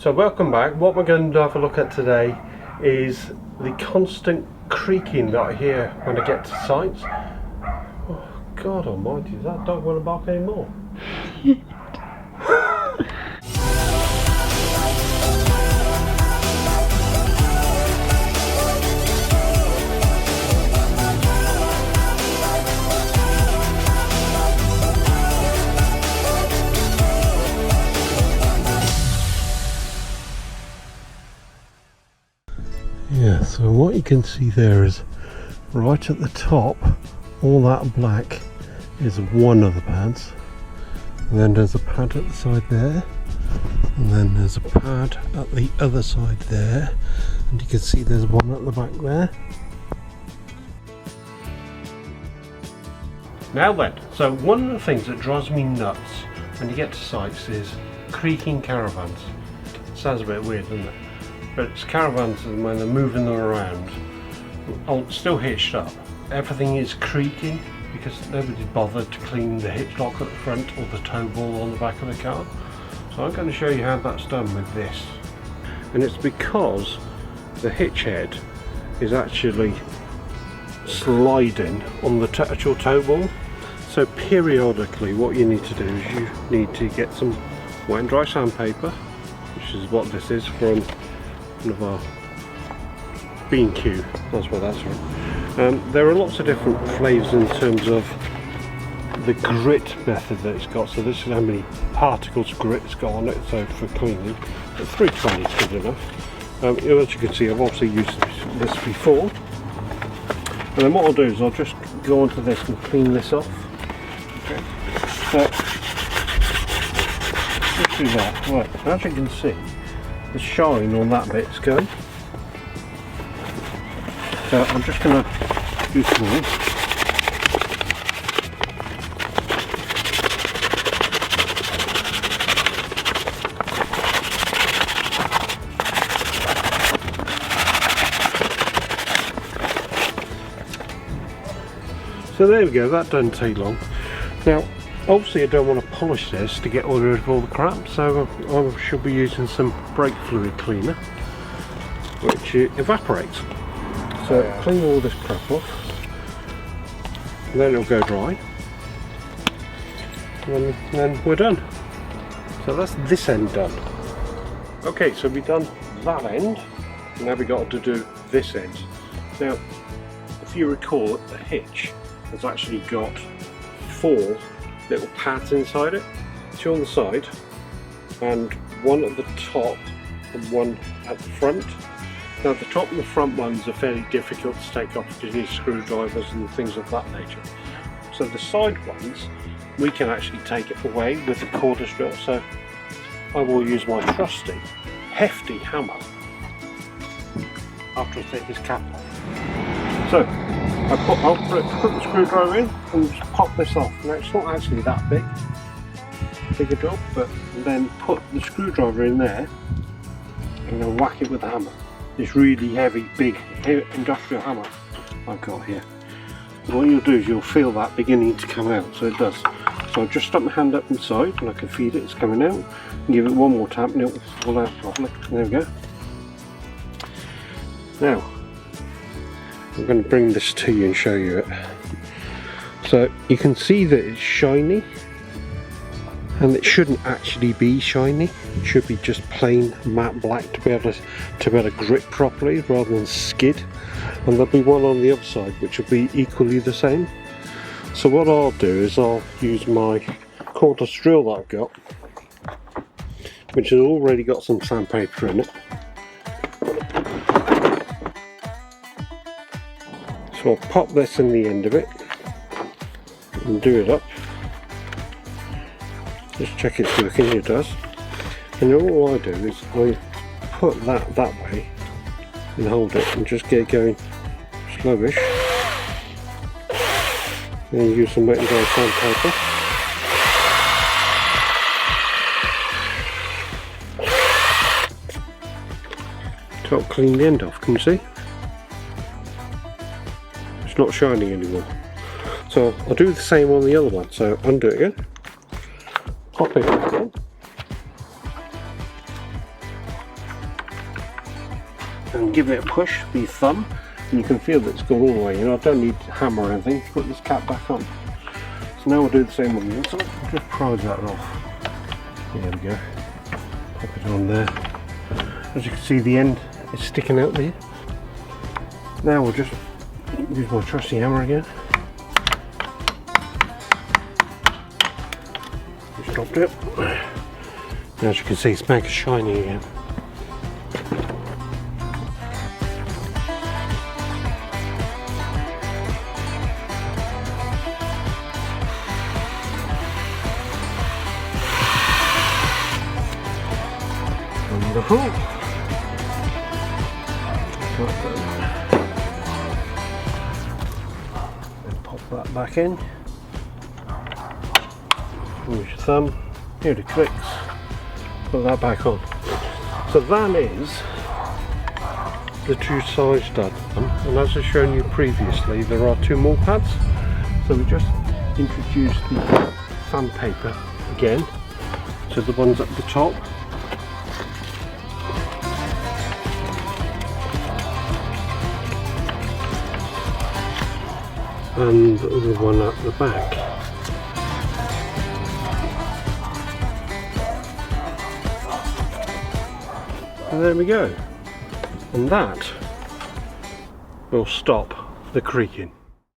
So welcome back. What we're going to have a look at today is the constant creaking that I hear when I get to sites. Oh God almighty, does that dog want to bark anymore? Yeah, so what you can see there is right at the top, all that black is one of the pads, and then there's a pad at the side there, and then there's a pad at the other side there, and you can see there's one at the back there. Now then, so one of the things that drives me nuts when you get to sites is creaking caravans. Sounds a bit weird, doesn't it? But it's caravans, and when they're moving them around, still hitched up, everything is creaking because nobody bothered to clean the hitch lock at the front or the tow ball on the back of the car. So I'm going to show you how that's done with this. And it's because the hitch head is actually sliding on the actual tow ball. So periodically what you need to do is you need to get some wet and dry sandpaper, which is what this is from one of our B&Q, that's what that's from. There are lots of different flavours in terms of the grit method that it's got. So this is how many particles of grit it's got on it, so for cleaning. But 320 is good enough. As you can see, I've obviously used this before. And then what I'll do is I'll just go onto this and clean this off. Okay. So, let's do that. Right, as you can see, the shine on that bit's going. So I'm just going to do some more. So there we go, that doesn't take long. Now obviously I don't want to polish this to get rid of all the crap, so I should be using some brake fluid cleaner, which evaporates. So clean all this crap off, and then it'll go dry, and then we're done. So that's this end done. Okay, so we've done that end, and now we've got to do this end. Now, if you recall, the hitch has actually got 4 little pads inside it, 2 on the side and 1 at the top and 1 at the front. Now the top and the front ones are fairly difficult to take off because you need screwdrivers and things of that nature. So the side ones we can actually take it away with the cordless drill, so I will use my trusty hefty hammer after I take this cap off. So I'll put the screwdriver in and just pop this off. Now it's not actually that big a job, but then put the screwdriver in there and then whack it with the hammer. This really heavy, big industrial hammer I've got here. And what you'll do is you'll feel that beginning to come out, so it does. So I'll just stuck my hand up inside and I can feel it's coming out, and give it one more tap and it'll fall out properly. There we go. Now I'm going to bring this to you and show you it. So you can see that it's shiny, and it shouldn't actually be shiny. It should be just plain matte black to be able to grip properly rather than skid. And there'll be one on the other side which will be equally the same. So what I'll do is I'll use my cordless drill that I've got, which has already got some sandpaper in it. So I'll pop this in the end of it and do it up. Just check it's working, it does. And then all I do is I put that way and hold it and just get it going slowish. Then use some wet and dry sandpaper. To help clean the end off, can you see? It's not shining anymore. So I'll do the same on the other one. So undo it again, pop it back in, and give it a push with your thumb, and you can feel that it's gone all the way. You know, I don't need to hammer or anything. Put this cap back on. So now we'll do the same on the inside. Just prise that off. There we go. Pop it on there. As you can see, the end is sticking out there. Now we'll just use my trusty hammer again. Just dropped it. Now, as you can see, it's back shiny again. Wonderful. And pop that back in. Use your thumb. Here it clicks. Put that back on. So that is the two side stud. And as I've shown you previously, there are two more pads. So we just introduced the sandpaper again to the ones at the top. And the other one at the back. And there we go. And that will stop the creaking.